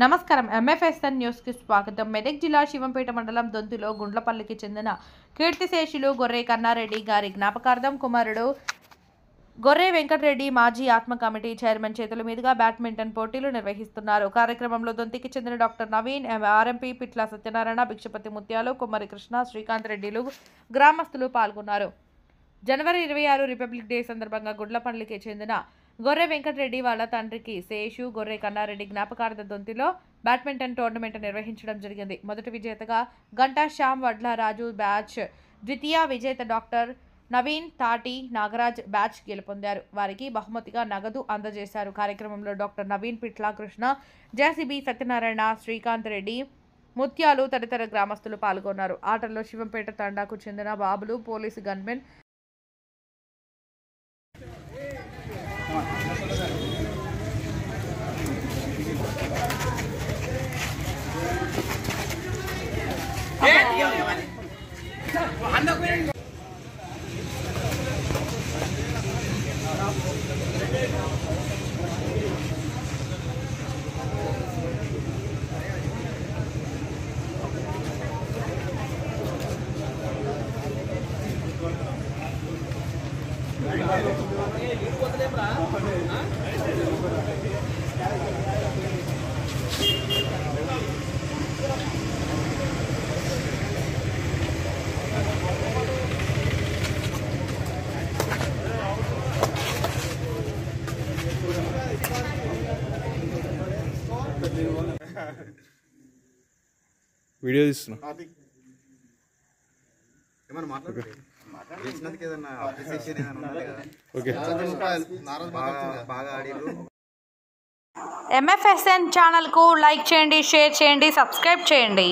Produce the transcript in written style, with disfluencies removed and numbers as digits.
నమస్కారం ఎంఎఫ్ఎస్ఎన్ న్యూస్ కి స్వాగతం. మెదక్ జిల్లా శివంపేట మండలం దొంతిలో గుండ్లపల్లికి చెందిన కీర్తిశేషులు గొర్రె కన్నారెడ్డి గారి జ్ఞాపకార్థం కుమారుడు గొర్రె వెంకటరెడ్డి మాజీ ఆత్మ కమిటీ చైర్మన్ చేతుల మీదుగా బ్యాడ్మింటన్ పోటీలు నిర్వహిస్తున్నారు. కార్యక్రమంలో దొంతికి చెందిన డాక్టర్ నవీన్, ఆర్ఎంపీ పిట్ల సత్యనారాయణ, భిక్షపతి ముత్యాలు, కుమ్మరి కృష్ణ, శ్రీకాంత్ రెడ్డిలు గ్రామస్తులు పాల్గొన్నారు. జనవరి 26 రిపబ్లిక్ డే సందర్భంగా గుండ్లపల్లికి చెందిన గొర్రె వెంకటరెడ్డి వాళ్ళ తండ్రికి శేషు గొర్రె కన్నారెడ్డి జ్ఞాపకార్థ దొంతిలో బ్యాడ్మింటన్ టోర్నమెంట్ నిర్వహించడం జరిగింది. మొదటి విజేతగా గంటా శ్యామ్ వడ్ల రాజు బ్యాచ్, ద్వితీయ విజేత డాక్టర్ నవీన్ తాటి నాగరాజ్ బ్యాచ్ గెలుపొందారు. వారికి బహుమతిగా నగదు అందజేశారు. కార్యక్రమంలో డాక్టర్ నవీన్, పిట్ల కృష్ణ, జేసీబీ సత్యనారాయణ, శ్రీకాంత్ రెడ్డి, ముత్యాలు తదితర గ్రామస్తులు పాల్గొన్నారు. ఆటల్లో శివంపేట తండాకు చెందిన బాబులు, పోలీసు గన్మెన్ వీడియో తీస్తున్నా. ఎంఎఫ్ఎస్ఎన్ ఛానల్కు లైక్ చేయండి, షేర్ చేయండి, సబ్స్క్రైబ్ చేయండి.